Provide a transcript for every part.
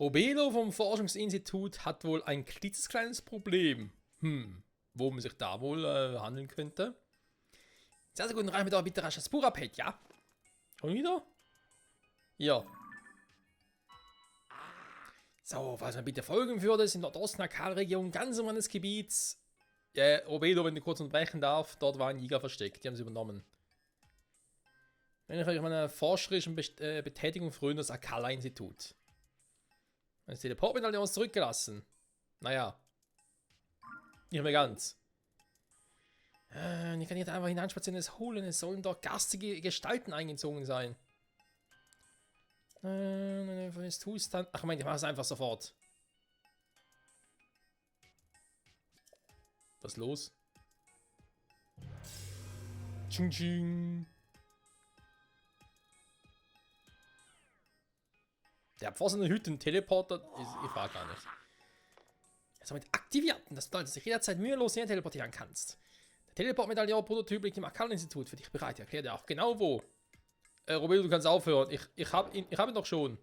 Robelo vom Forschungsinstitut hat wohl ein klitzekleines Problem. Worum es sich da wohl handeln könnte. Sehr, sehr gut, rein mit euch bitte rasch das Purapet, ja? Und wieder? Ja. So, was man bitte folgen würde, ist in der Nordosten-Akalregion ganz um meines Gebiets. Ja, Robelo, wenn du kurz unterbrechen darf, dort war ein Jäger versteckt, die haben sie übernommen. Wenn ich euch meine forscherischen Betätigung früher das Akala-Institut. Das Teleportmedaillon ist zurückgelassen. Naja. Nicht mehr ganz. Ich kann jetzt einfach hineinspazieren, es holen. Es sollen doch garstige Gestalten eingezogen sein. Was tust du dann? Ach, ich mach es einfach sofort. Was ist los? Tsching, tsching. Der Pfosten Hütten Teleporter. Ich frage gar nicht. Somit aktivierten, dass du dich jederzeit mühelos hier teleportieren kannst. Der Teleport-Medaillon-Prototyp liegt im Akal-Institut für dich bereit. Ich erkläre dir auch genau wo. Robelo, du kannst aufhören. Ich hab ihn doch schon.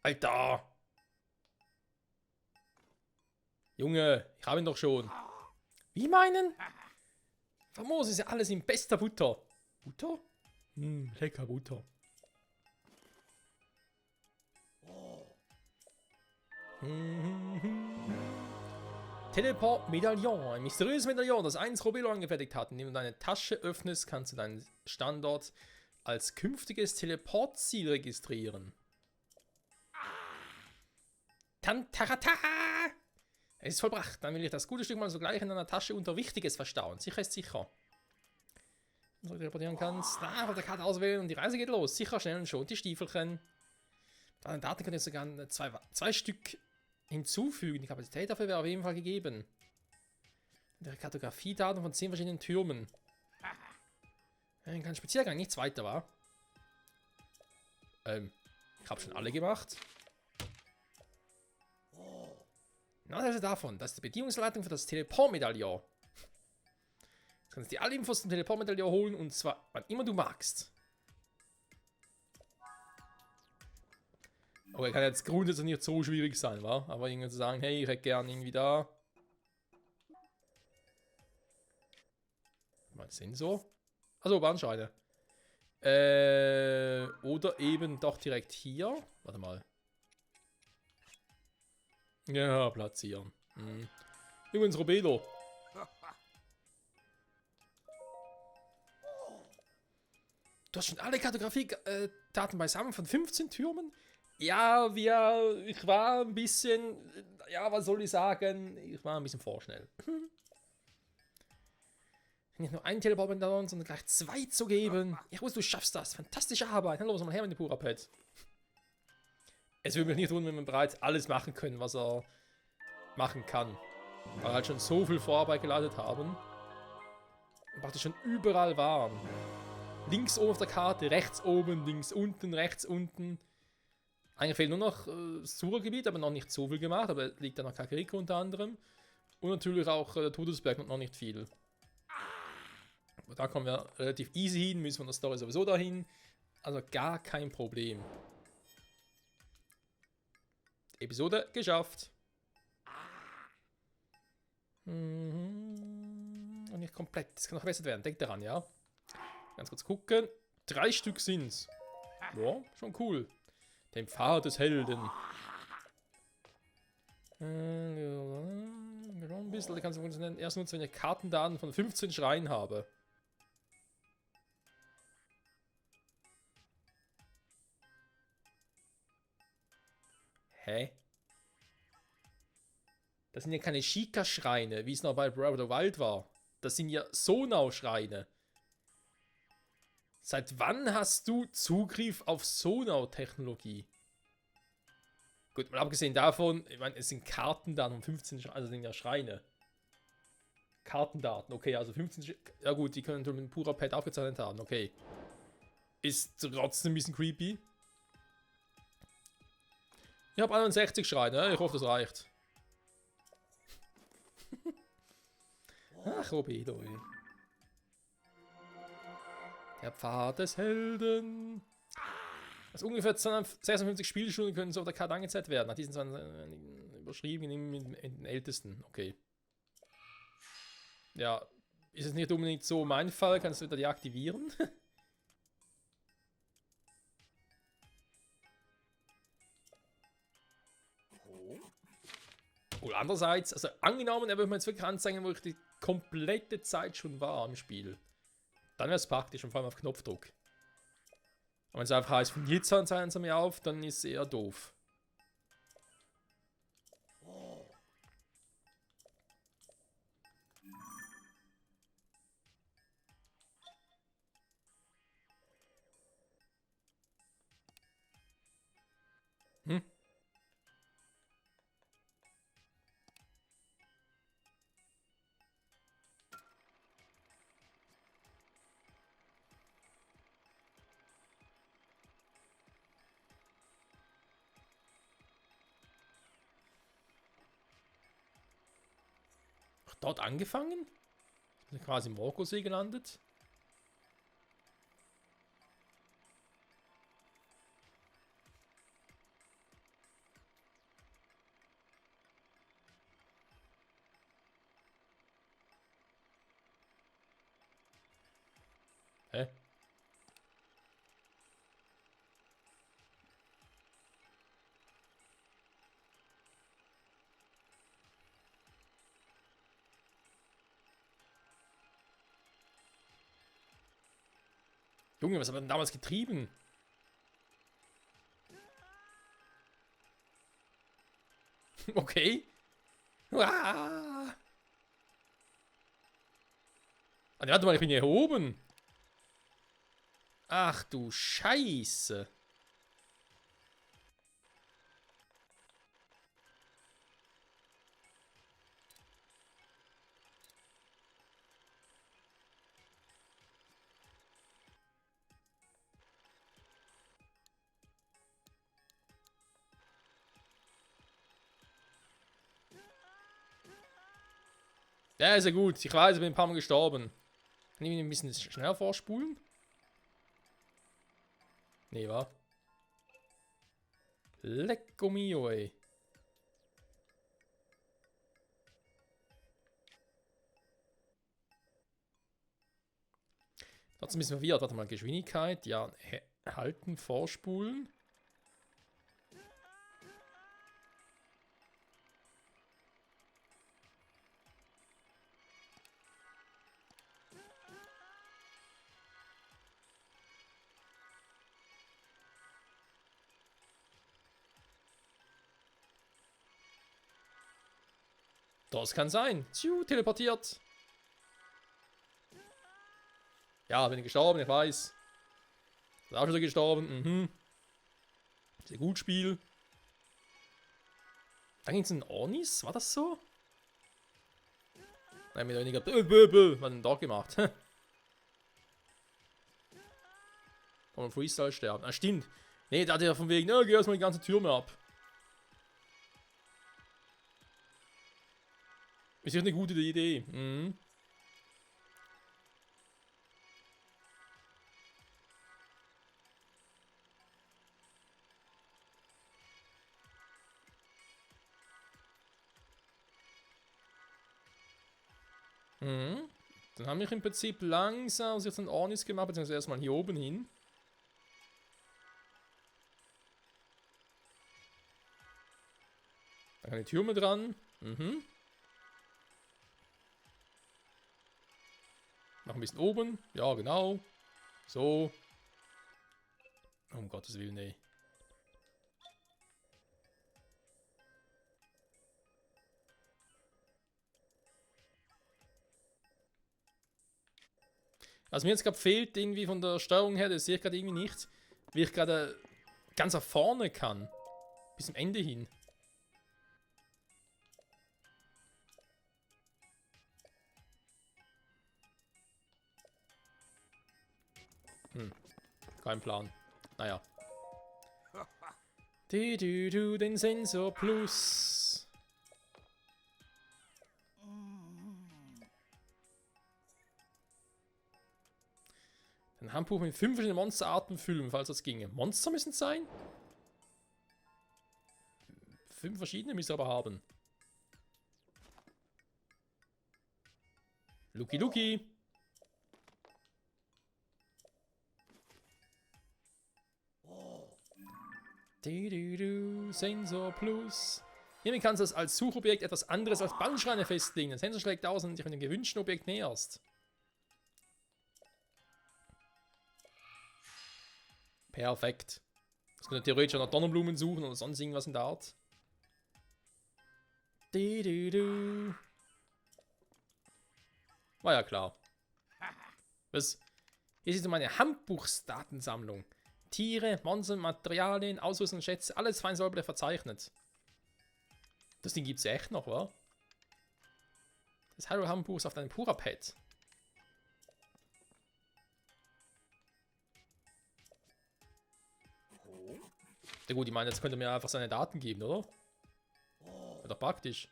Alter. Junge, ich habe ihn doch schon. Wie meinen? Famos ist ja alles in bester Butter. Butter? Lecker Butter. Teleport-Medaillon. Ein mysteriöses Medaillon, das einst Robelo angefertigt hat. Indem du deine Tasche öffnest, kannst du deinen Standort als künftiges Teleportziel registrieren. Tantarata! Es ist vollbracht. Dann will ich das gute Stück mal sogleich in deiner Tasche unter Wichtiges verstauen. Sicher ist sicher. Wenn du teleportieren kannst, auf der Karte auswählen und die Reise geht los. Sicher, schnell und schon die Stiefelchen. Mit deinen Daten könnt ihr sogar zwei Stück hinzufügen. Die Kapazität dafür wäre auf jeden Fall gegeben. Die Kartografiedaten von 10 verschiedenen Türmen. Kein Spaziergang, nichts weiter, war. Ich habe schon alle gemacht. Na, also davon. Das ist die Bedienungsleitung für das Teleport-Medaillon. Jetzt kannst du dir alle Infos zum Teleport-Medaillon holen und zwar wann immer du magst. Okay, kann jetzt grundsätzlich nicht so schwierig sein, wa? Aber irgendwie zu sagen, hey, ich hätte gern irgendwie da. Mal Sensor. Achso, Bahnscheine. Oder eben doch direkt hier. Warte mal. Ja, platzieren. Übrigens, Robelo. Du hast schon alle Kartografie-Daten beisammen von 15 Türmen? Ja, ich war ein bisschen, ja, was soll ich sagen? Ich war ein bisschen vorschnell. Nicht nur einen Teleport-Medaillon, sondern gleich 2 zu geben. Ich wusste, du schaffst das. Fantastische Arbeit. Dann los, mal her mit dem Purapet. Es würde mich nicht wundern, wenn wir bereits alles machen können, was er machen kann. Weil wir halt schon so viel Vorarbeit geleistet haben. Und praktisch schon überall waren. Links oben auf der Karte, rechts oben, links unten, rechts unten. Eigentlich fehlt nur noch das Sura-Gebiet, aber noch nicht so viel gemacht. Aber liegt da noch Kakariko unter anderem. Und natürlich auch der Todesberg und noch nicht viel. Aber da kommen wir relativ easy hin, müssen wir in der Story sowieso dahin. Also gar kein Problem. Episode geschafft. Und nicht komplett. Das kann noch verbessert werden. Denkt daran, ja. Ganz kurz gucken. 3 Stück sind's. Ja, schon cool. Den Pfad des Helden. Ein bisschen, da kannst du erst nutzen, wenn ich Kartendaten von 15 Schreien habe. Hä? Das sind ja keine Shika-Schreine, wie es noch bei Breath of the Wild war. Das sind ja Sonau-Schreine. Seit wann hast du Zugriff auf Sonau-Technologie? Gut, mal abgesehen davon, ich meine, es sind Kartendaten um 15 Schreine, also sind ja Schreine. Kartendaten, okay, also 15 Schreine, ja gut, die können mit dem Purapet aufgezeichnet haben, okay. Ist trotzdem ein bisschen creepy. Ich habe 61 Schreine, ich hoffe, das reicht. Ach, Robelo. Der Pfad des Helden. Also ungefähr 56 Spielstunden können so auf der Karte angezeigt werden. Nach diesen überschrieben in den ältesten. Okay. Ja, ist es nicht unbedingt so mein Fall, kannst du wieder deaktivieren. Oder andererseits, also angenommen, er würde mir jetzt wirklich anzeigen, wo ich die komplette Zeit schon war im Spiel. Dann wäre es praktisch und vor allem auf Knopfdruck. Und wenn es einfach heißt, von jetzt an zeigen sie mir auf, dann ist es eher doof. Hm? Dort angefangen? Ich bin quasi im Rokosee gelandet. Hä? Junge, was haben wir denn damals getrieben? Okay. Ah, warte mal, ich bin hier oben. Ach du Scheiße. Ja, ist ja gut. Ich weiß, ich bin ein paar Mal gestorben. Kann ich mich ein bisschen schneller vorspulen? Nee, wa? Lecco mio, ey. Trotzdem müssen wir verwirrt. Warte mal, Geschwindigkeit. Ja, halten, vorspulen. Das kann sein. Tschu, teleportiert. Ja, bin ich gestorben, ich weiß. Ist auch schon so gestorben. Mhm. Sehr gut, Spiel. Dann ging es in Ornis, war das so? Nein, mit weniger. Was hat denn da gemacht? Kann man Freestyle sterben? Ah, stimmt. Nee, da hat er von wegen, geh erstmal die ganze Türme ab. Ist ja eine gute Idee. Mhm. Mhm. Dann haben wir im Prinzip langsam sich den Ornis gemacht, beziehungsweise erstmal hier oben hin. Dann kann die Türme dran. Mhm. Noch ein bisschen oben. Ja, genau. So. Um Gottes Willen, ey. Was mir jetzt gerade fehlt, irgendwie von der Steuerung her, das sehe ich gerade irgendwie nicht, wie ich gerade ganz nach vorne kann. Bis zum Ende hin. Kein Plan. Naja. Den Sensor Plus. Dann Ein Handbuch mit 5 verschiedenen Monsterarten füllen, falls das ginge. Monster müssen es sein? 5 verschiedene müsst ihr aber haben. Luki Luki. Sensor Plus. Hiermit kannst du als Suchobjekt etwas anderes als Bandschreine festlegen. Der Sensor schlägt aus und dich an dem gewünschten Objekt näherst. Perfekt. Das könnte theoretisch auch noch Donnerblumen suchen oder sonst irgendwas in der Art. War ja klar. Was? Hier ist meine Handbuchsdatensammlung. Tiere, Monster, Materialien, Ausrüstung, Schätze, alles fein säuberlich verzeichnet. Das Ding gibt es ja echt noch, wa? Das Hyrule-Handbuch ist auf deinem Pura-Pad. Ja gut, ich meine, jetzt könnte er mir einfach seine Daten geben, oder? Wäre doch praktisch.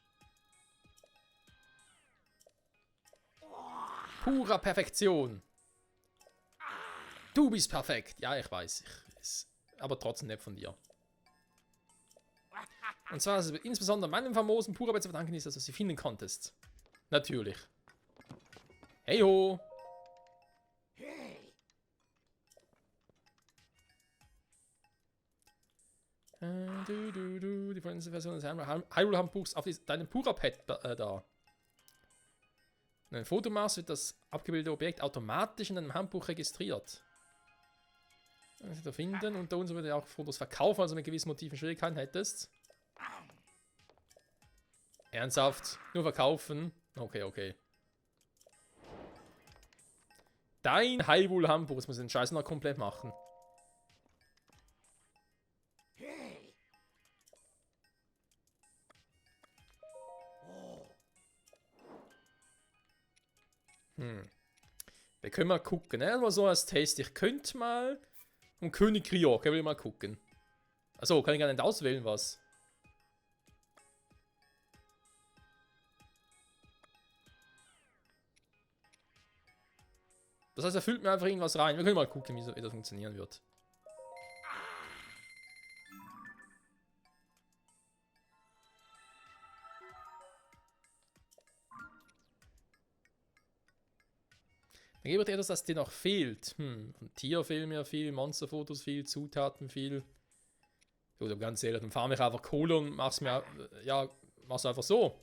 Pura Perfektion. Du bist perfekt. Ja, ich weiß. Aber trotzdem nicht von dir. Und zwar ist es insbesondere meinem famosen Pura-Pad zu verdanken ist, dass du sie finden konntest. Natürlich. Hey ho. Die vorletzte Version des Hyrule-Handbuchs auf deinem Pura-Pad da. Wenn ein Foto machst, wird das abgebildete Objekt automatisch in deinem Handbuch registriert. Also finden und da uns würde auch Fotos verkaufen, also mit gewissen Motiven Schwierigkeiten hättest. Ernsthaft? Nur verkaufen? Okay, okay. Dein Hyrule-Handbuch, jetzt muss ich den Scheiß noch komplett machen. Wir können mal gucken, ne? Aber so als Test. Ich könnte mal um König Kriok, will ich mal gucken. Achso, kann ich gar nicht auswählen, was? Das heißt, er füllt mir einfach irgendwas rein. Wir können mal gucken, wie das funktionieren wird. Dann gibt es etwas, das dir noch fehlt. Von Tier fehlen mir viel, Monsterfotos viel, Zutaten viel. Gut, aber ganz ehrlich, dann farm ich einfach Kohle und mach's mir, ja, mach's einfach so.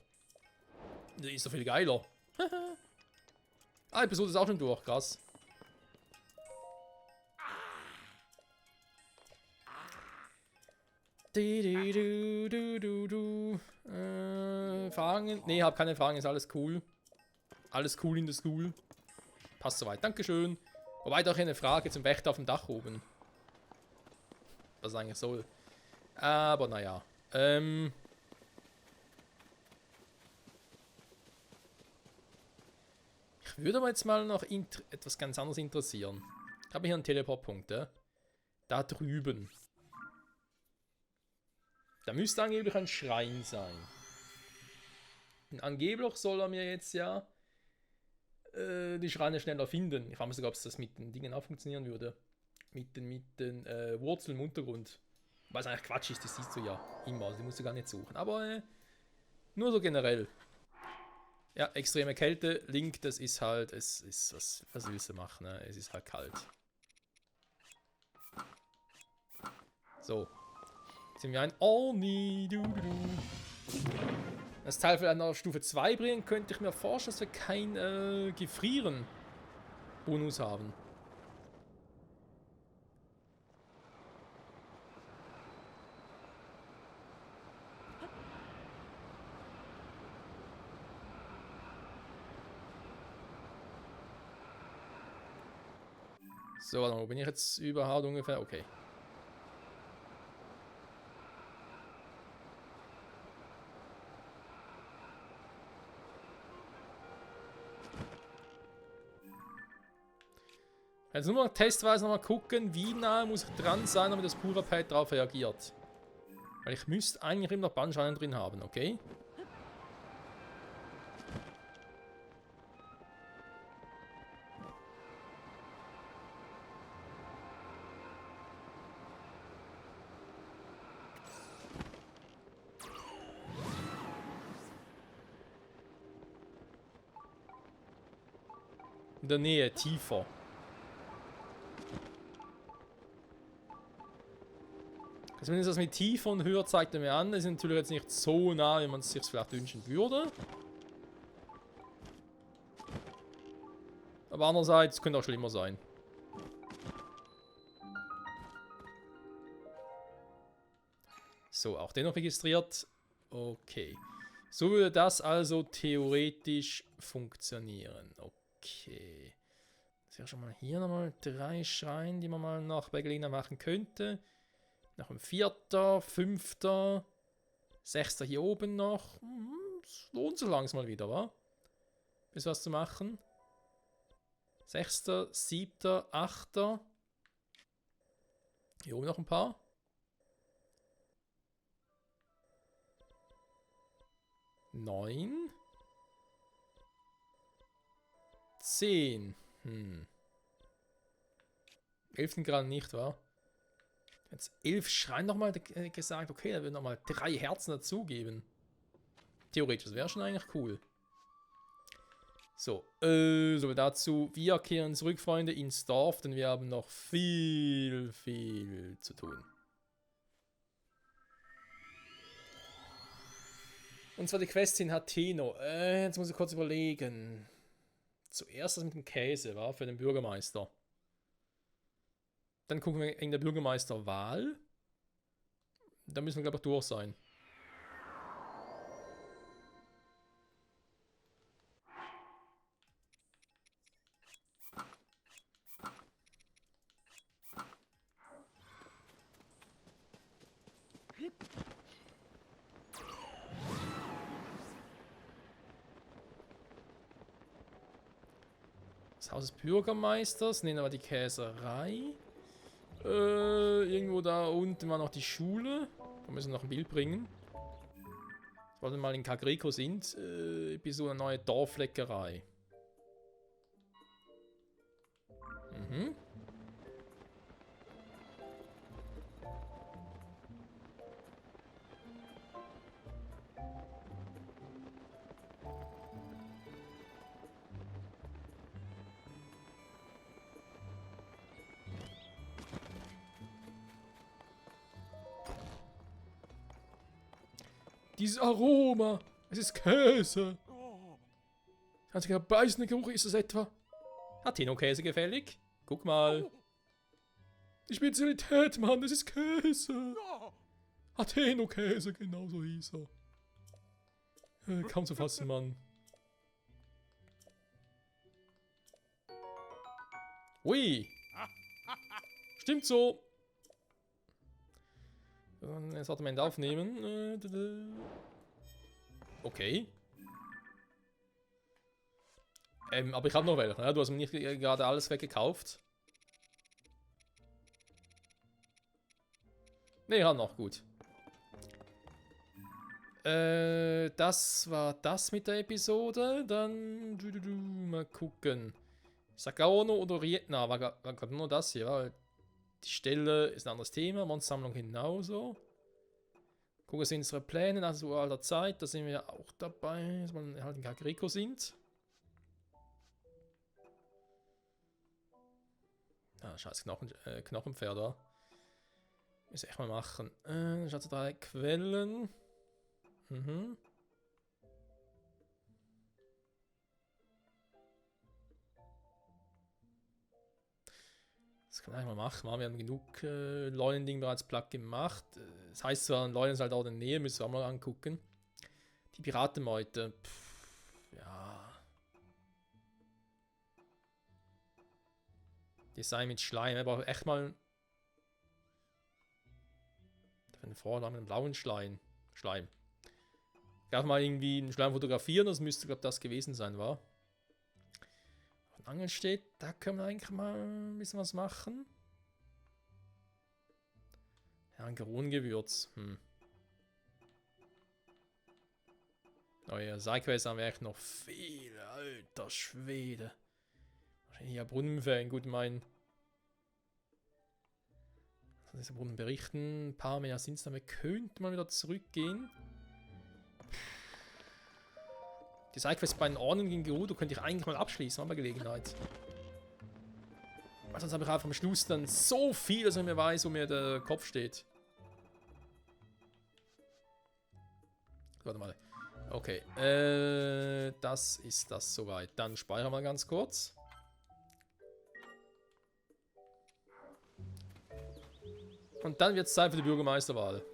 Das ist so viel geiler. Die Episode ist auch schon durch, krass. Fragen? Ne, hab keine Fragen, ist alles cool. Alles cool in der School. Passt soweit, dankeschön. Wobei doch eine Frage zum Wächter auf dem Dach oben. Was eigentlich soll. Aber naja. Ich würde aber jetzt mal noch etwas ganz anderes interessieren. Ich habe hier einen Teleportpunkt, ja? Da drüben. Da müsste angeblich ein Schrein sein. Und angeblich soll er mir jetzt ja die Schreine schneller finden. Ich frage mich sogar, ob das mit den Dingen auch funktionieren würde. Mit den Wurzeln im Untergrund. Weil es eigentlich Quatsch ist, das siehst du ja immer. Also die musst du gar nicht suchen. Aber nur so generell. Ja, extreme Kälte. Link, das ist halt, es ist, was willst du machen, ne? Es ist halt kalt. So. Jetzt sind wir ein Orni. Das Teil vielleicht noch auf Stufe 2 bringen, könnte ich mir vorstellen, dass wir kein Gefrieren-Bonus haben. So, warte mal, wo bin ich jetzt überhaupt ungefähr? Okay. Jetzt nur noch testweise noch mal gucken, wie nah muss ich dran sein, damit das Pura-Pad darauf reagiert. Weil ich müsste eigentlich immer noch Bandschreine drin haben, okay? In der Nähe, tiefer. Also wenn es das mit tiefer und höher zeigt er mir an, ist natürlich jetzt nicht so nah, wie man es sich vielleicht wünschen würde. Aber andererseits könnte auch schlimmer sein. So, auch den noch registriert. Okay. So würde das also theoretisch funktionieren. Okay. Das wäre schon mal hier nochmal 3 Schreine, die man mal nach bei Gelegenheit machen könnte. Noch ein 4., 5., 6. hier oben noch. Es lohnt sich langsam mal wieder, wa? Bis was zu machen. 6., 7., 8. Hier oben noch ein paar. 9. 10. 11. gerade nicht, wa? Jetzt 11 Schreien nochmal gesagt, okay, da wird nochmal 3 Herzen dazugeben. Theoretisch, das wäre schon eigentlich cool. So, so dazu, wir kehren zurück, Freunde, ins Dorf, denn wir haben noch viel zu tun. Und zwar die Quest in Hateno. Jetzt muss ich kurz überlegen. Zuerst das mit dem Käse, war für den Bürgermeister. Dann gucken wir in der Bürgermeisterwahl. Da müssen wir, glaube ich, durch sein. Das Haus des Bürgermeisters, nehmen wir die Käserei. Irgendwo da unten war noch die Schule. Da müssen wir noch ein Bild bringen. Weil wir mal in Kagriko sind. Episode neue Dorfleckerei. Mhm. Dieses Aroma, es ist Käse. Einziger beißende Geruch ist es etwa. Hateno-Käse gefällig? Guck mal. Die Spezialität, Mann, das ist Käse. Hateno-Käse, genau so hieß er. Kaum zu fassen, Mann. Ui. Stimmt so. Das Sortiment aufnehmen. Okay. Aber ich habe noch welche. Ne? Du hast mir nicht gerade alles weggekauft. Ne, ja, noch gut. Das war das mit der Episode. Dann mal gucken. Sakaono oder Rietna war gerade nur das hier. Weil die Stelle ist ein anderes Thema. Monstersammlung genauso. Gucken Sie unsere Pläne nach so alter Zeit. Da sind wir auch dabei, dass wir halt in Kagriko sind. Ah, scheiß Knochenpferd da. Muss ich echt mal machen. Schaut 3 Quellen. Mhm. Das können wir eigentlich mal machen. Wir haben genug Leuen-Ding bereits platt gemacht. Das heißt zwar, Leuen ist halt auch in der Nähe, müssen wir auch mal angucken. Die Piratenmeute. Ja. Design mit Schleim. Aber echt mal. Wenn vorne einen blauen Schleim. Ich darf mal irgendwie einen Schleim fotografieren. Das müsste, glaube ich, das gewesen sein, war. Ein Angel steht. Da können wir eigentlich mal ein bisschen was machen. Ja, ein Kronengewürz. Oh ja, Sidequests haben wir echt noch viel. Alter Schwede. Wahrscheinlich ja Brunnenferien, gut meinen. Diese Brunnen berichten. Ein paar mehr sind es dann. Wir könnten mal wieder zurückgehen. Die Sidequest bei den Ornen gegen Gerudo könnte ich eigentlich mal abschließen, mal bei Gelegenheit. Weil sonst habe ich einfach am Schluss dann so viel, dass ich mir weiß, wo mir der Kopf steht. Warte mal. Okay, das ist das soweit. Dann speichern wir ganz kurz. Und dann wird es Zeit für die Bürgermeisterwahl.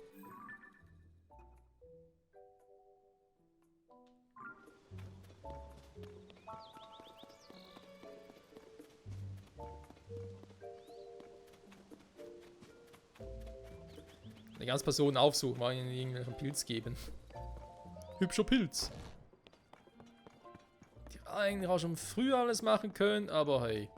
Eine ganze Person aufsuchen, mal ihnen irgendwelchen Pilz geben. Hübscher Pilz. Die eigentlich auch schon früher alles machen können, aber hey.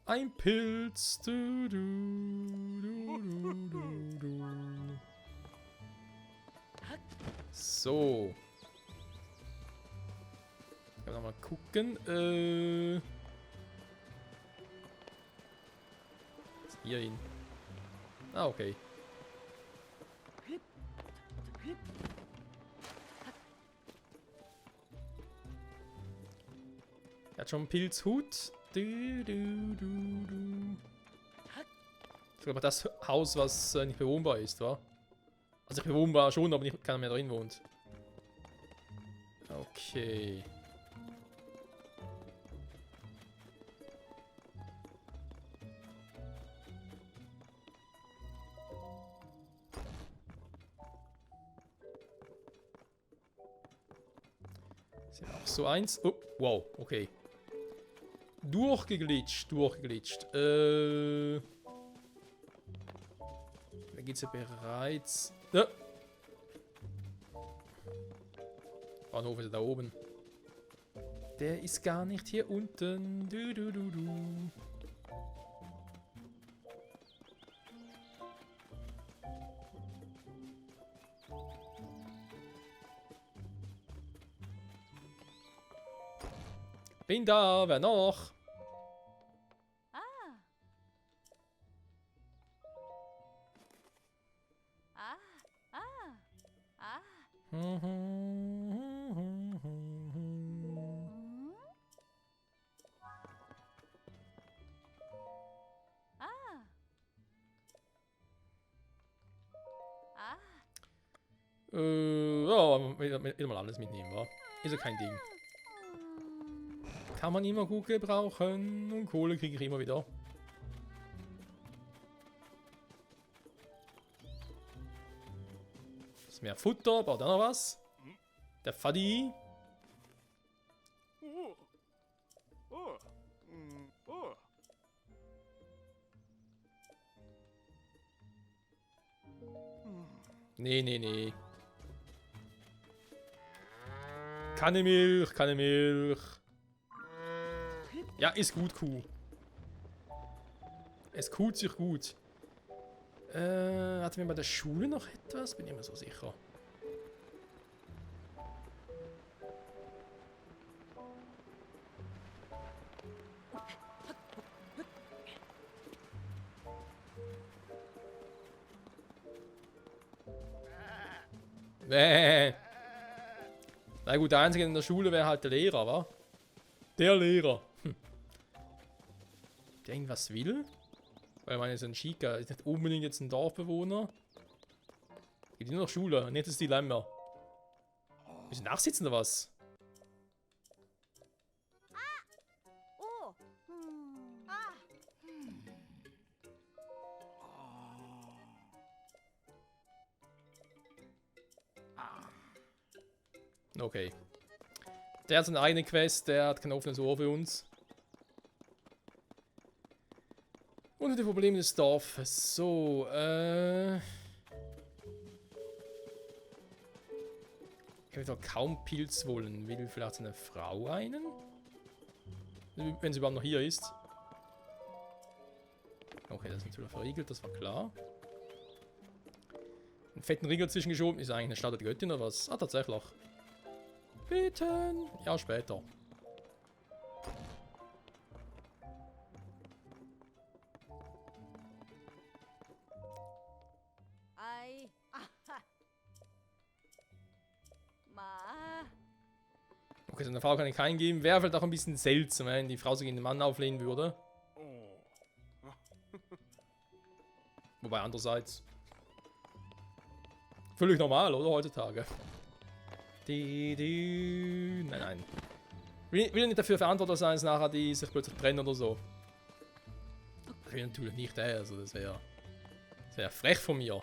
Ein Pilz. Du, du, du, du, du, du. So. Ich kann mal gucken. Ist hier hin. Ah, okay. Er hat schon einen Pilzhut. Du, du, du, du. Ich glaube, das Haus, was nicht bewohnbar ist, wa? Also bewohnbar schon, aber nicht, keiner mehr drin wohnt. Okay. Ist ja auch so eins. Oh, wow, okay. Durchgeglitscht, durchgeglitscht. Da geht's ja bereits. Ja. Bahnhof ist da oben. Der ist gar nicht hier unten. Du, du, du, du. Bin da, wer noch? Ja, wieder mal alles mitnehmen, wa? Ist ja kein Ding. Kann man immer gut gebrauchen und Kohle kriege ich immer wieder. Ist mehr Futter, braucht er noch was? Der Faddi. Nee, nee, nee. Keine Milch, keine Milch. Ja, ist gut, Kuh. Es kuht sich gut. Hatten wir bei der Schule noch etwas? Bin ich mir so sicher. Na gut, der Einzige in der Schule wäre halt der Lehrer, wa? Der Lehrer. Der irgendwas will? Weil ich meine, so ein Chica ist nicht unbedingt jetzt ein Dorfbewohner. Geht nur noch Schule, nicht das Dilemma. Müssen wir nachsitzen oder was? Okay. Der hat seine eigene Quest, der hat kein offenes Ohr für uns. Und die Probleme des Dorfes. So, ich habe doch kaum Pilz wollen. Will vielleicht seine Frau einen? Wenn sie überhaupt noch hier ist. Okay, das ist natürlich verriegelt, das war klar. Einen fetten Riegel zwischengeschoben. Ist eigentlich eine Stadt der Göttin oder was? Ah, tatsächlich. Beten. Ja, später. Ei. Aha. Ma. Okay, so eine Frau kann ich keinen geben. Wäre vielleicht auch ein bisschen seltsam, wenn die Frau sich gegen den Mann auflehnen würde. Wobei andererseits völlig normal, oder? Heutzutage. Nein, nein. Will nicht dafür verantwortlich sein, dass nachher die sich plötzlich trennen oder so. Das will natürlich nicht, also das wäre frech von mir.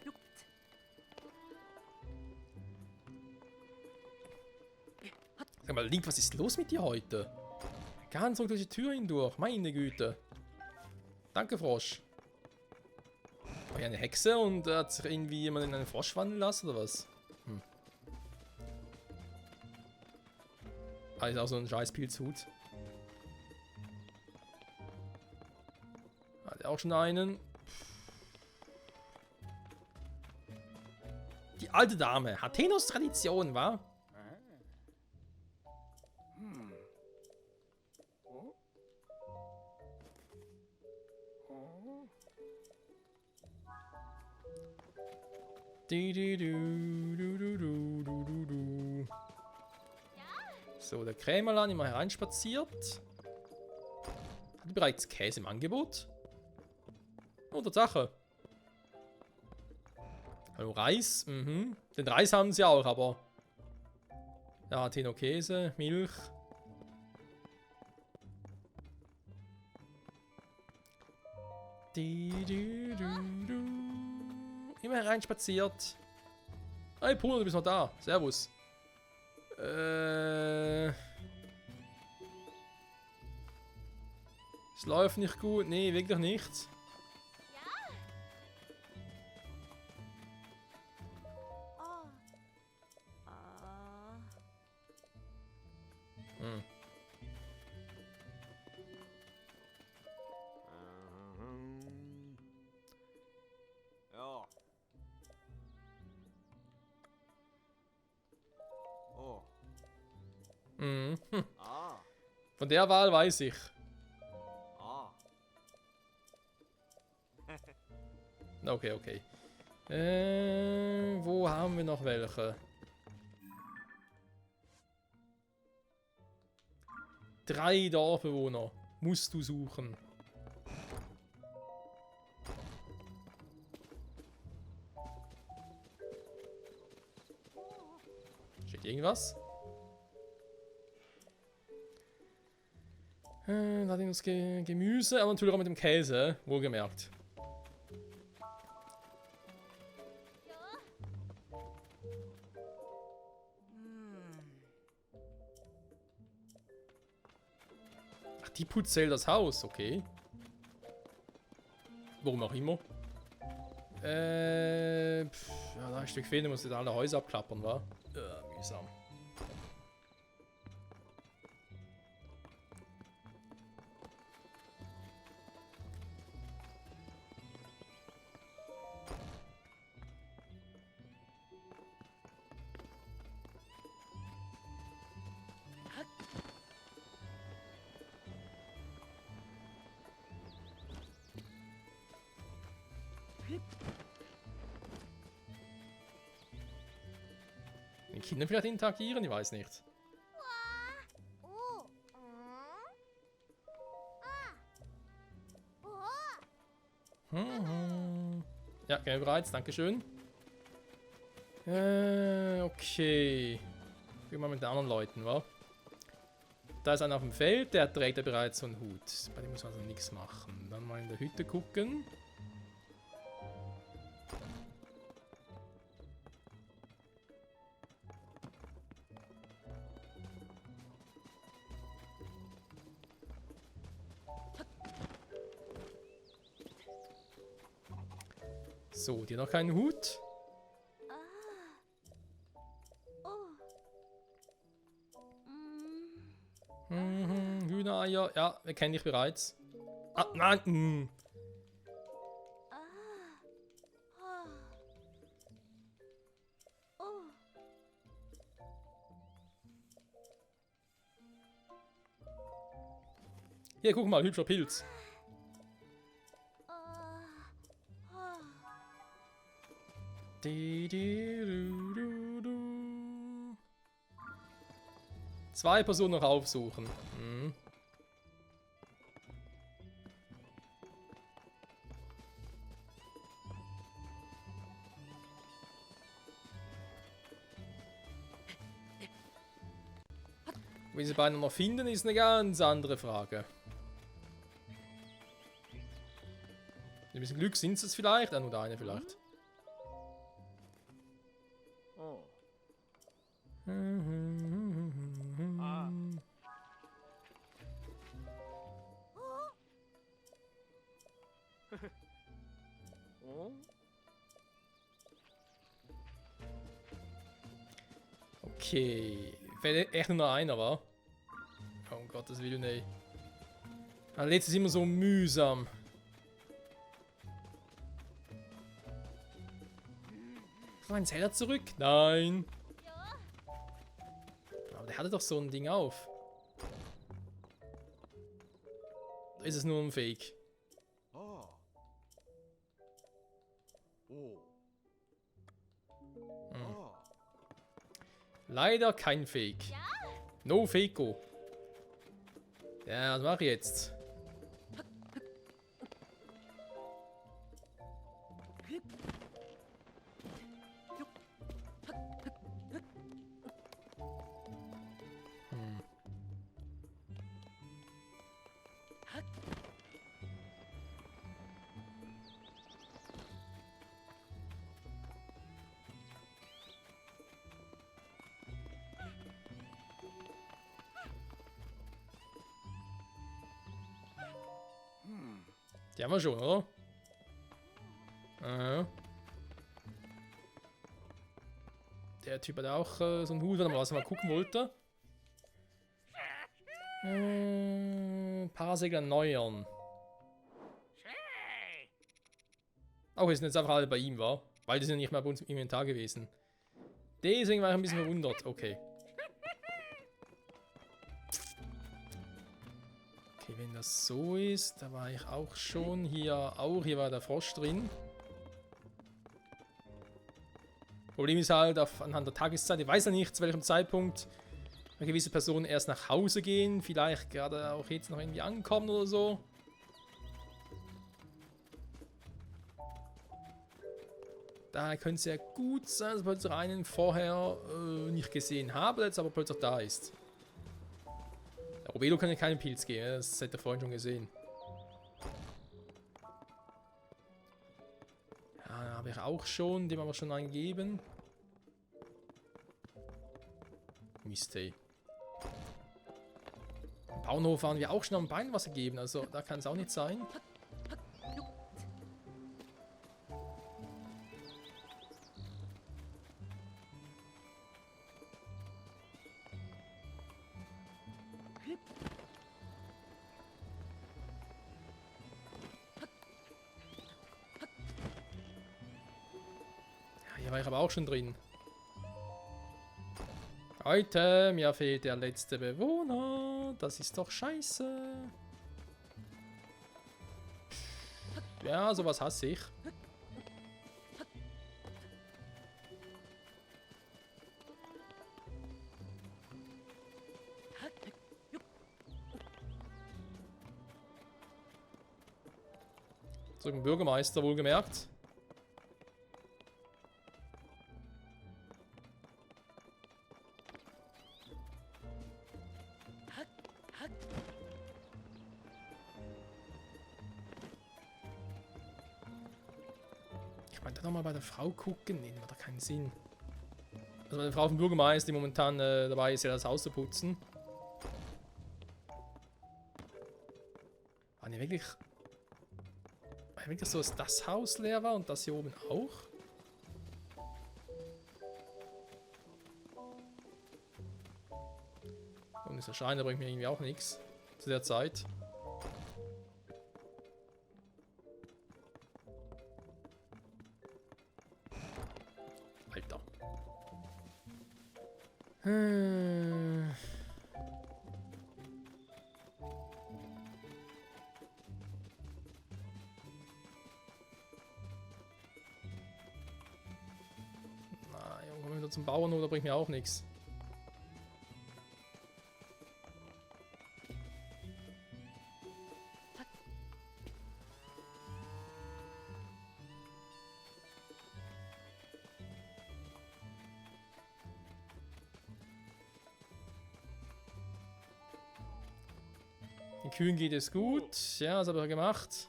Sag mal, Link, was ist los mit dir heute? Ganz so durch die Tür hindurch, meine Güte. Danke, Frosch. War ja eine Hexe und hat sich irgendwie jemand in einen Frosch wandeln lassen, oder was? Hm. Ah, ist auch so ein scheiß Pilzhut. Hat er auch schon einen. Die alte Dame. Athenos Tradition, wa? So, der Krämerlein immer hereinspaziert. Hat bereits Käse im Angebot? Oh, Tatsache. Hallo, Reis. Mhm. Den Reis haben sie auch, aber... Ja, Teno Käse, Milch. Immer hereinspaziert. Hey, Bruno, du bist noch da. Servus. Es läuft nicht gut. Nee, wirklich nicht. Oh. Ah. Hm. Ja. Oh. Mhm. Hm. Ah. Von der Wahl weiß ich. Ah. Okay, okay. Wo haben wir noch welche? 3 Dorfbewohner musst du suchen. Steht irgendwas? Da hat das Gemüse, aber natürlich auch mit dem Käse, wohlgemerkt. Ach, die putzt das Haus, okay. Warum auch immer. Ja, da ein Stück fehlen, muss jetzt alle Häuser abklappern, wa? Mühsam. Mit den Kindern vielleicht interagieren, ich weiß nicht. Oh. Ja, gehen wir bereits, dankeschön. Okay. Gehen wir mal mit den anderen Leuten, wa? Da ist einer auf dem Feld, der trägt ja bereits so einen Hut. Bei dem muss man also nichts machen. Dann mal in der Hütte gucken. So, die hat noch keinen Hut. Hühnereier, ja, wir kennen dich bereits. Ah, nein! Hier, guck mal, hübscher Pilz. Zwei Personen noch aufsuchen. Hm. Wie sie beide noch finden, ist eine ganz andere Frage. Ein bisschen Glück sind es vielleicht, nur der eine vielleicht. Oh. Oh. Okay. Fällt echt nur noch einer, wa? Oh, um Gottes Willen, ey. Aber jetzt ist immer so mühsam. Mein Zeller zurück? Nein. Aber der hatte doch so ein Ding auf. Oder ist es nur ein Fake? Oh. Oh. Oh. Leider kein Fake. No Fakeo. Ja, was mache ich jetzt? Die haben wir schon, oder? Der Typ hat auch so einen Hut, was er mal gucken wollte. Parasegler erneuern. Oh, wir sind jetzt einfach alle bei ihm, war? Weil die sind nicht mehr bei uns im Inventar gewesen. Deswegen war ich ein bisschen verwundert. Okay. Okay, wenn das so ist, da war ich auch schon. Hier auch, hier war der Frosch drin. Problem ist halt, anhand der Tageszeit, ich weiß ja nicht, zu welchem Zeitpunkt eine gewisse Person erst nach Hause gehen. Vielleicht gerade auch jetzt noch irgendwie ankommen oder so. Daher könnte es ja gut sein, dass plötzlich einen vorher nicht gesehen habe, jetzt aber plötzlich da ist. Der Robelo kann ja keinen Pilz geben, das hätte er vorhin schon gesehen. Ja, da habe ich auch schon, dem haben wir schon eingegeben. Mist, ey. Im Bauernhof haben wir auch schon am Bein was gegeben, also da kann es auch nicht sein. Ja, hier war ich aber auch schon drin. Leute, mir fehlt der letzte Bewohner. Das ist doch scheiße. Ja, sowas hasse ich. So ein Bürgermeister wohlgemerkt. Ich meine, dann nochmal bei der Frau gucken. Nee, macht doch keinen Sinn. Also bei der Frau vom Bürgermeister, die momentan dabei ist, ja das Haus zu putzen. War nicht wirklich so, dass das Haus leer war und das hier oben auch? Und dieser Schein, der bringt mir irgendwie auch nichts zu der Zeit. Alter. zum Bauernhof, da bringt mir auch nichts. Den Kühen geht es gut. Ja, das habe ich gemacht.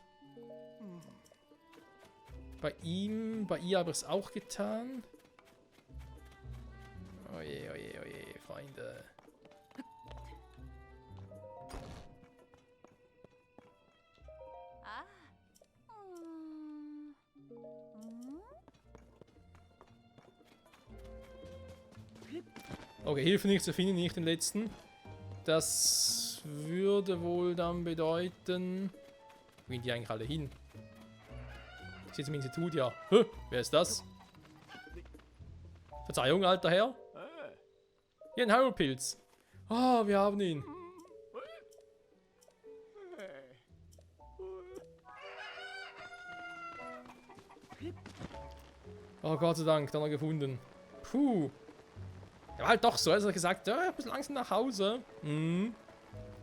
Bei ihr habe ich es auch getan. Oje, oje, oje, Freunde. Ah. Okay, Hilfe nicht zu finden, nicht den letzten. Das würde wohl dann bedeuten... Wo gehen die eigentlich alle hin? Ich sitze im Institut, ja. Hä? Wer ist das? Verzeihung, alter Herr. Hier ein Hyrule-Pilz. Ah, wir haben ihn. Oh, Gott sei Dank, dann hat er gefunden. Puh. Er war halt doch so, er hat gesagt, ja, ich muss langsam nach Hause. Hm.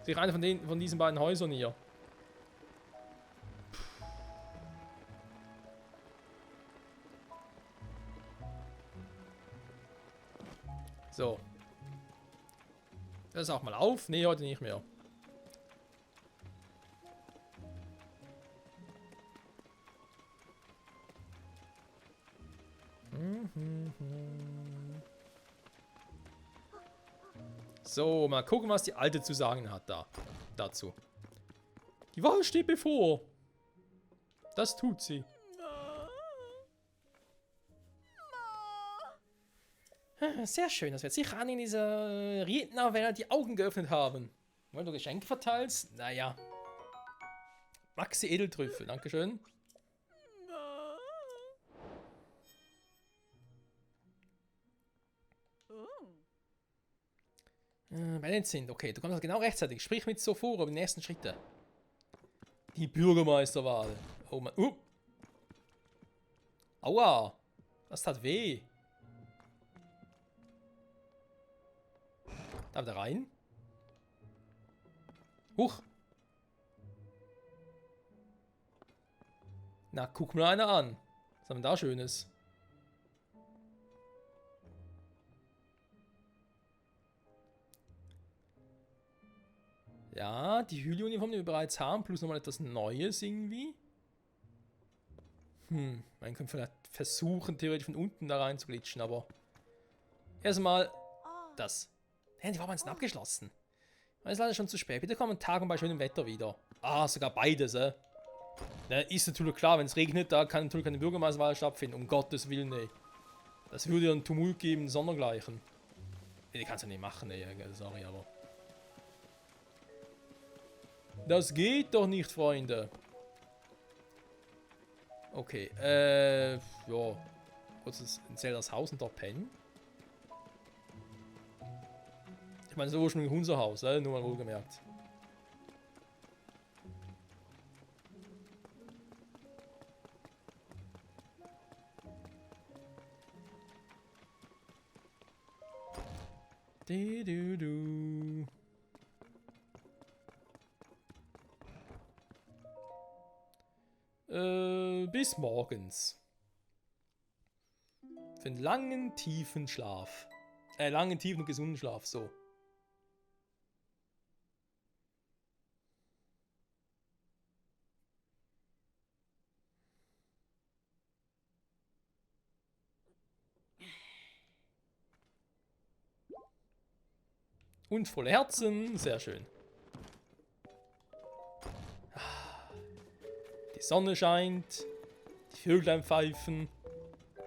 Sich einer von diesen beiden Häusern hier. So. Das auch mal auf. Nee, heute nicht mehr. So, mal gucken, was die Alte zu sagen hat dazu. Die Wahl steht bevor. Das tut sie. Sehr schön, das wird sicher an in dieser Rednerwelt die Augen geöffnet haben. Weil du Geschenke verteilst? Naja. Maxi Edeltrüffel, dankeschön. Bennett sind, okay, du kommst genau rechtzeitig. Sprich mit Sophora über die nächsten Schritte. Die Bürgermeisterwahl. Oh Mann. Aua. Das tat weh. Darf da rein? Huch. Na, guck mal einer an. Was haben wir da Schönes? Ja, die Hülle-Uniform, die wir bereits haben, plus nochmal etwas Neues irgendwie. Man könnte vielleicht versuchen, theoretisch von unten da rein zu glitschen, aber... Erstmal das. Ja, die Farben sind abgeschlossen. Es ist leider schon zu spät. Bitte kommen Tag und bei schönem Wetter wieder. Ah, sogar beides, ist natürlich klar, wenn es regnet, da kann natürlich keine Bürgermeisterwahl stattfinden. Um Gottes Willen, ey. Das würde ja einen Tumult geben, sondergleichen. Nee, die kannst du ja nicht machen, ey. Sorry, aber... Das geht doch nicht, Freunde. Okay, ja. Kurz in Zeldas Haus und dort pennen. Ich meine, so ursprünglich unser Haus, nur mal wohlgemerkt. Du. Bis morgens. Für einen langen, tiefen Schlaf. Langen, tiefen und gesunden Schlaf, so. Und volle Herzen, sehr schön. Die Sonne scheint, die Vöglein pfeifen,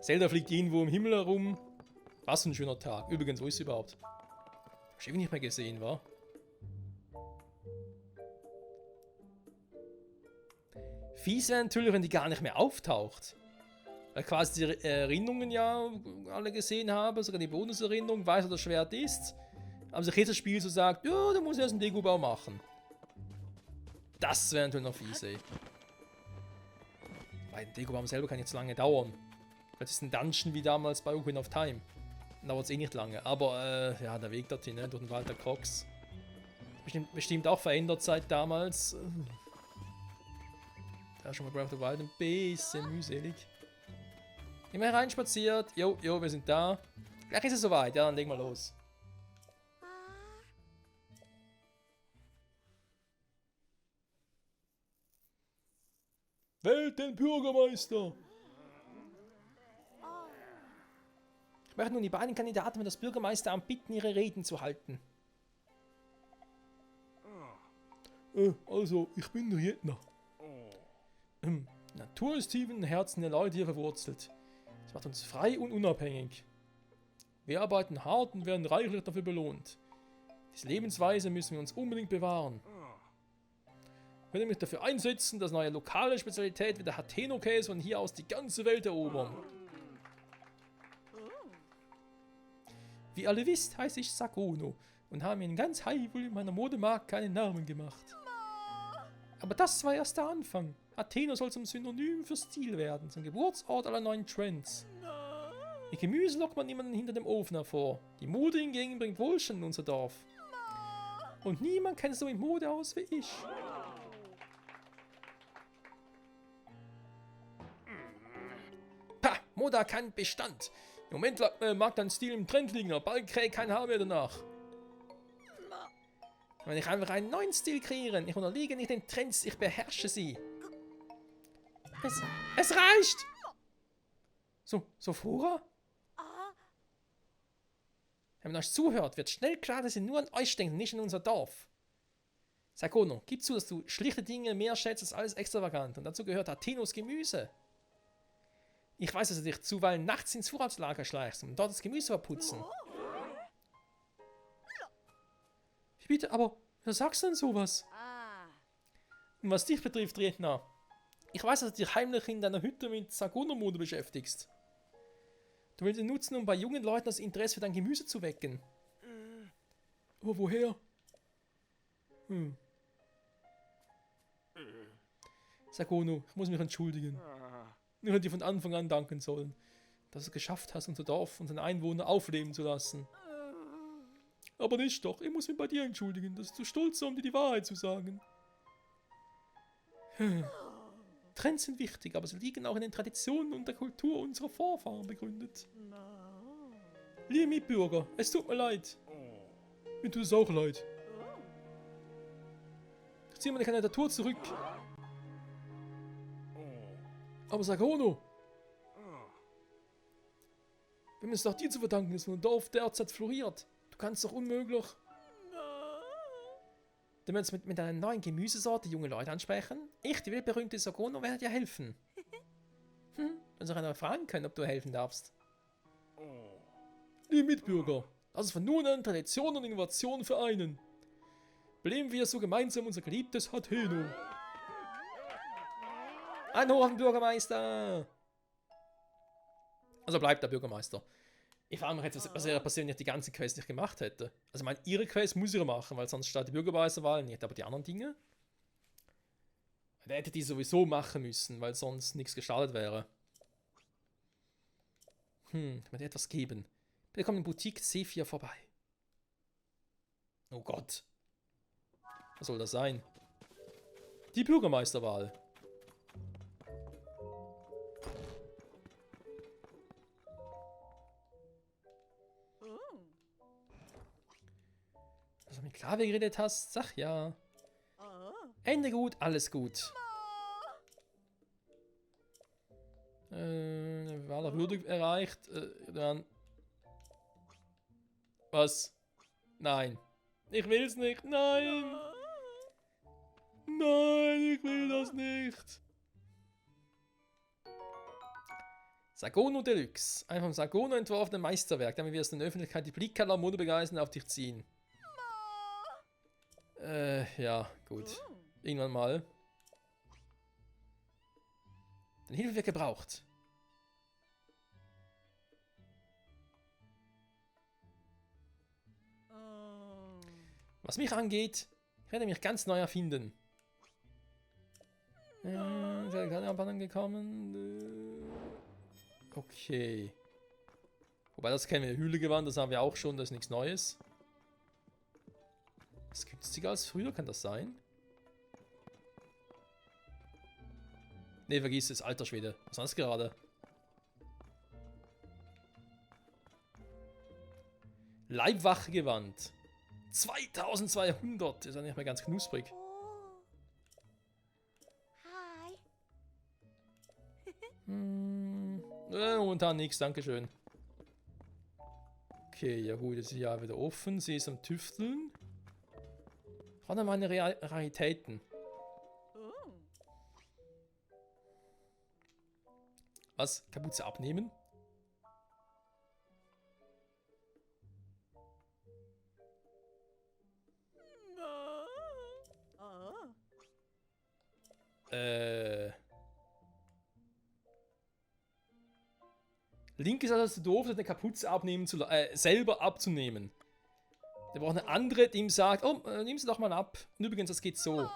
Zelda fliegt irgendwo im Himmel herum. Was für ein schöner Tag. Übrigens, wo ist sie überhaupt? Schon ewig nicht mehr gesehen, wa? Fies wäre natürlich, wenn die gar nicht mehr auftaucht. Weil quasi die Erinnerungen ja alle gesehen habe, sogar die Bonuserinnerung, weiß, wo das Schwert ist. Aber sich jetzt das Spiel so sagt, ja, da muss ich erst einen Deko-Bau machen. Das wäre natürlich noch fies, ey. Weil ein Deko-Bau selber kann jetzt lange dauern. Das ist ein Dungeon wie damals bei Ocarina of Time. dauert es eh nicht lange. Aber ja, der Weg dorthin, ne? Durch den Wald der Crocs. Bestimmt auch verändert seit damals. Da schon mal Breath of the Wild ein bisschen mühselig. Immer hereinspaziert. Jo, wir sind da. Gleich ist es soweit. Ja, dann legen wir los. Wählt den Bürgermeister! Ich möchte nun die beiden Kandidaten für das Bürgermeisteramt bitten, ihre Reden zu halten. Also, ich bin der Jedner. Natur ist tief in den Herzen der Leute hier verwurzelt. Das macht uns frei und unabhängig. Wir arbeiten hart und werden reichlich dafür belohnt. Diese Lebensweise müssen wir uns unbedingt bewahren. Ich werde mich dafür einsetzen, dass neue lokale Spezialität wie der Hateno-Käse von hier aus die ganze Welt erobern. Wie ihr alle wisst, heiße ich Sagono und habe mir in ganz Hyrule meiner Modemarke einen Namen gemacht. Aber das war erst der Anfang. Athena soll zum Synonym für Stil werden, zum Geburtsort aller neuen Trends. Mit Gemüse lockt man niemanden hinter dem Ofen hervor. Die Mode hingegen bringt Wohlstand in unser Dorf. Und niemand kennt so mit Mode aus wie ich. Pah, Mode erkannt Bestand. Im Moment mag dein Stil im Trend liegen, aber bald krieg ich kein Haar mehr danach. Wenn ich einfach einen neuen Stil kreieren, ich unterliege nicht den Trends, ich beherrsche sie. Es reicht! Sophora? Wenn man euch zuhört, wird schnell klar, dass ihr nur an euch denkt, nicht an unser Dorf. Sagono, gib zu, dass du schlichte Dinge mehr schätzt als alles extravagant. Und dazu gehört Athenos Gemüse. Ich weiß, dass du dich zuweilen nachts ins Vorratslager schleichst, um dort das Gemüse zu verputzen. Wie bitte, aber wer sagst du denn sowas? Und was dich betrifft, Redner, ich weiß, dass du dich heimlich in deiner Hütte mit Sagono-Mode beschäftigst. Du willst ihn nutzen, um bei jungen Leuten das Interesse für dein Gemüse zu wecken. Aber woher? Sagono, ich muss mich entschuldigen. Ich hätte dir von Anfang an danken sollen, dass du es geschafft hast, unser Dorf und seine Einwohner aufleben zu lassen. Aber nicht doch, ich muss mich bei dir entschuldigen, dass du zu stolz war, um dir die Wahrheit zu sagen. Trends sind wichtig, aber sie liegen auch in den Traditionen und der Kultur unserer Vorfahren begründet. Liebe Mitbürger, es tut mir leid. Mir tut es auch leid. Ich ziehe meine Kandidatur zurück. Aber Sagono, wir haben es doch dir zu verdanken, dass unser Dorf derzeit floriert. Du kannst doch unmöglich... Du willst mit einer neuen Gemüsesorte junge Leute ansprechen? Ich, die weltberühmte Sagono, werde dir helfen. Wenn sie auch einmal fragen können, ob du helfen darfst. Liebe Mitbürger, lass uns von nun an Tradition und Innovation vereinen. Beleben wir so gemeinsam unser geliebtes Hateno. Anhoren, Bürgermeister! Also bleibt der Bürgermeister. Ich frage mich jetzt, was wäre passiert, wenn ich die ganze Quest nicht gemacht hätte. Also ich meine, ihre Quest muss ich machen, weil sonst steht die Bürgermeisterwahl nicht. Aber die anderen Dinge? Da hätte die sowieso machen müssen, weil sonst nichts gestartet wäre. Ich möchte dir etwas geben. Bitte komm in Boutique C4 vorbei. Oh Gott. Was soll das sein? Die Bürgermeisterwahl. Dass du mit Klavier geredet hast, sag ja. Ende gut, alles gut. Wahl würdig erreicht. Dann. Was? Nein. Ich will's nicht. Nein. Nein, ich will das nicht. Sagono Deluxe. Ein vom Sagono entworfenes Meisterwerk, damit wir es in der Öffentlichkeit die Blicke aller Modebegeisterten auf dich ziehen. Ja, gut. Irgendwann mal. Deine Hilfe wird gebraucht. Was mich angeht, ich werde mich ganz neu erfinden. Ist keine Anpassung gekommen. Okay. Wobei, das kennen wir, Hühlegewand, das haben wir auch schon, das ist nichts Neues. Ist günstiger als früher, kann das sein? Ne, vergiss es, alter Schwede. Was war das gerade? Leibwachgewand. 2200. Ist ja nicht mehr ganz knusprig. Oh. Hi. Momentan nichts, dankeschön. Okay, ja gut, jetzt ist ja wieder offen. Sie ist am Tüfteln. Warte mal, meine Raritäten. Oh. Was? Kapuze abnehmen? Oh. Link ist also zu doof, eine Kapuze abnehmen selber abzunehmen. Der braucht eine andere, die ihm sagt, oh, nimm sie doch mal ab. Und übrigens, das geht so.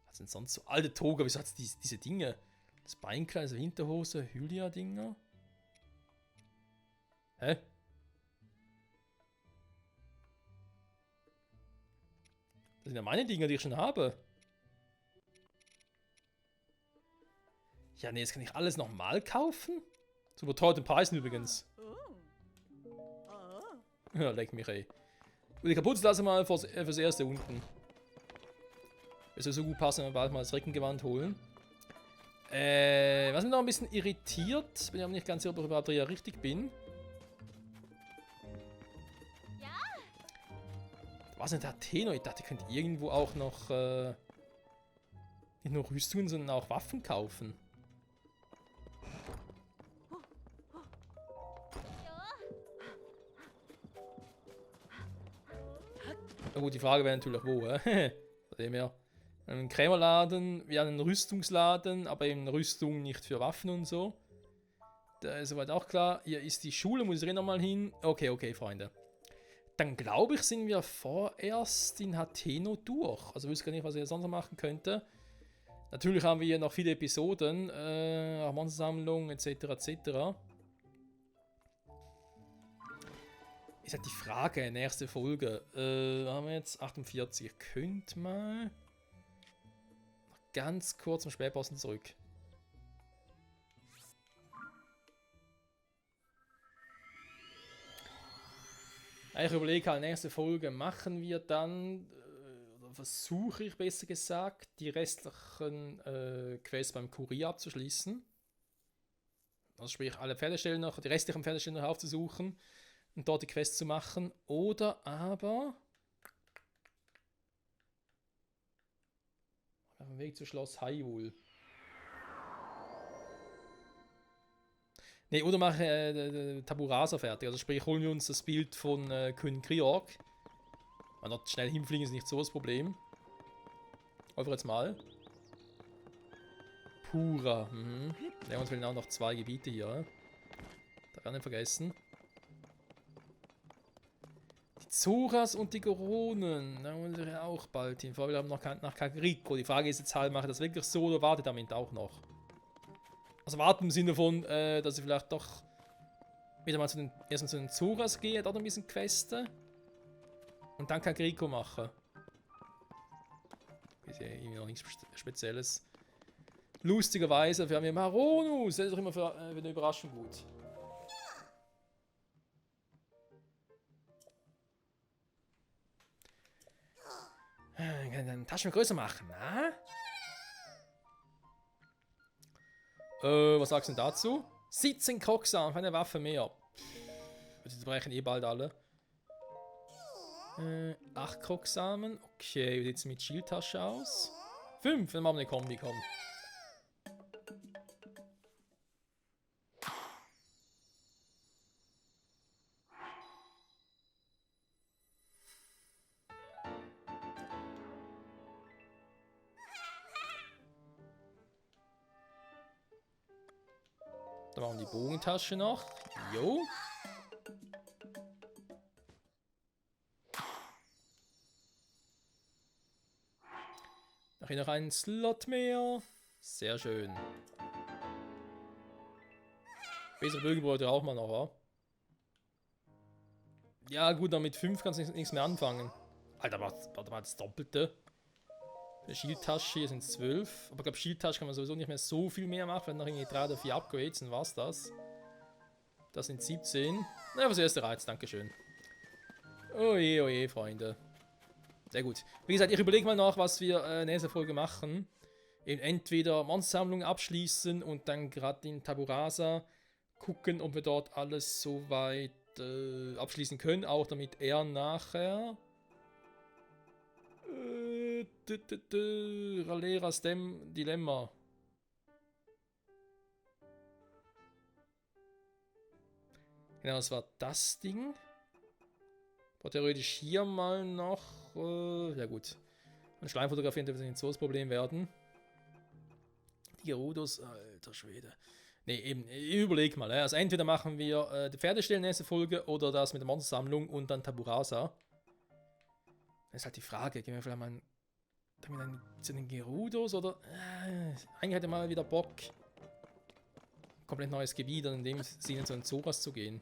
Was sind sonst so alte Toga? Wieso hat es diese Dinge? Das Beinkleid, also Hinterhose, Hylia-Dinger. Hä? Das sind ja meine Dinger, die ich schon habe. Ja, nee, jetzt kann ich alles nochmal kaufen? Zu überteuerten Preisen übrigens. Ja, leck mich, ey. Und die Kapuze lasse mal fürs Erste unten. Es soll so gut passen, wenn wir bald mal das Reckengewand holen. Was mich noch ein bisschen irritiert, bin ich aber nicht ganz sicher, ob ich überhaupt hier richtig bin. Ja. Was ist denn Atheno? Ich dachte, ihr könnt irgendwo auch noch nicht nur Rüstungen, sondern auch Waffen kaufen. Na gut, die Frage wäre natürlich wo, Von dem her. Ein Krämerladen, wie einen Rüstungsladen, aber eben Rüstung nicht für Waffen und so. Da ist soweit auch klar. Hier ist die Schule, muss ich nochmal hin. Okay, okay, Freunde. Dann glaube ich, sind wir vorerst in Hateno durch. Also ich wüsste gar nicht, was ich sonst noch machen könnte. Natürlich haben wir hier noch viele Episoden, Monstersammlung etc. etc. Ist halt die Frage, nächste Folge. Haben wir jetzt 48. Ihr könnt mal noch ganz kurz zum Spätposten zurück. Ich überlege halt, nächste Folge machen wir dann, oder versuche ich besser gesagt, die restlichen Quests beim Kurier abzuschließen. Also sprich, alle Pferdestellen noch, die restlichen Pferdestellen noch aufzusuchen und dort die Quests zu machen. Oder aber auf dem Weg zu Schloss Hyrule. Ne, oder mache Tabu Rasa fertig. Also sprich, holen wir uns das Bild von König Kriork. Man dort schnell hinfliegen ist nicht so das Problem. Einfach jetzt mal. Pura. Mhm. Ja, uns fehlen auch noch 2 Gebiete hier. Darf ich nicht vergessen. Die Zoras und die Goronen. Da wollen wir auch bald hin. Wir haben noch nach Kagriko. Die Frage ist jetzt halt, mache ich das wirklich so oder warte damit auch noch? Also warten im Sinne von, dass ich vielleicht doch wieder mal erstmal zu den Zoras gehe, dort ein bisschen Queste. Und dann Kagriko mache. Ist ja irgendwie noch nichts Spezielles. Lustigerweise, wir haben hier Maronus. Das ist doch immer für eine Überraschung gut. Ich kann deine Taschen größer machen, na? Was sagst du denn dazu? 17 Krocksamen für eine Waffe mehr. Die brechen eh bald alle. 8 Krocksamen. Okay, wie sieht es mit Schildtasche aus? 5, wenn wir eine Kombi kommen. Dann machen wir die Bogentasche noch. Jo. Mache ich noch einen Slot mehr. Sehr schön. Bessere Bürgerbeute auch mal noch, wa? Ja gut, dann mit 5 kannst du nichts mehr anfangen. Alter, warte mal, das Doppelte. Für Shieldtasche sind es 12. Aber ich glaube, Shieldtasche kann man sowieso nicht mehr so viel mehr machen. Wenn noch irgendwie 3 oder 4 Upgrades, dann war's das. Das sind 17. Na, aber das erste Reiz, dankeschön. Oh je, Freunde. Sehr gut. Wie gesagt, ich überlege mal nach, was wir nächste Folge machen. Eben entweder Monstersammlung abschließen und dann gerade in Taburasa gucken, ob wir dort alles soweit abschließen können. Auch damit er nachher Raleras Dilemma. Genau, das war das Ding. Aber theoretisch hier mal noch. Ja gut. Und Schleim fotografieren dürfte nicht so das Problem werden. Die Gerudos, alter Schwede. Ne, eben, ich überleg mal. Also entweder machen wir die Pferdestellen nächste Folge oder das mit der Monstersammlung und dann Taburasa. Das ist halt die Frage. Gehen wir vielleicht mal zu den Gerudos oder. Eigentlich hätte ich mal wieder Bock. Komplett neues Gebiet und in dem Sinne zu den Zoras zu gehen.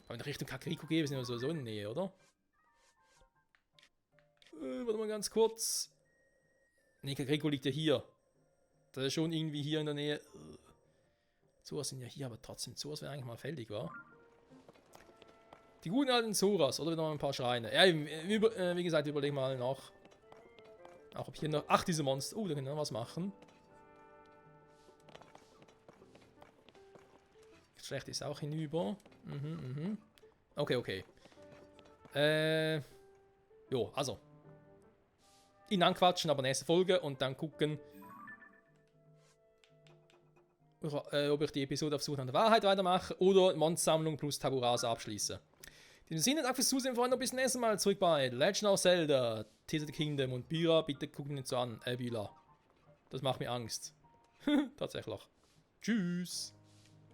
Aber in Richtung Kakariko gehen, sind wir sowieso in der Nähe, oder? Warte mal ganz kurz. Ne, Kakariko liegt ja hier. Das ist schon irgendwie hier in der Nähe. Zoras sind ja hier, aber trotzdem, Zoras wäre eigentlich mal fällig, wa? Die guten alten Zoras, oder noch ein paar Schreine. Ja, wie gesagt, überlegen mal noch. Auch ob hier noch. Ach, diese Monster. Da können wir was machen. Schlecht ist auch hinüber. Okay. Jo, also. Ihn anquatschen, aber nächste Folge und dann gucken, ob ich die Episode auf Suche nach der Wahrheit weitermache oder Monstersammlung plus Taburasa abschließe. In diesem Sinne, danke fürs Zusehen, Freunde, und bis zum nächsten Mal zurück bei Legend of Zelda, Tears of the Kingdom und Bira, bitte guckt ihn nicht so an, Bila. Das macht mir Angst. Tatsächlich. Tschüss.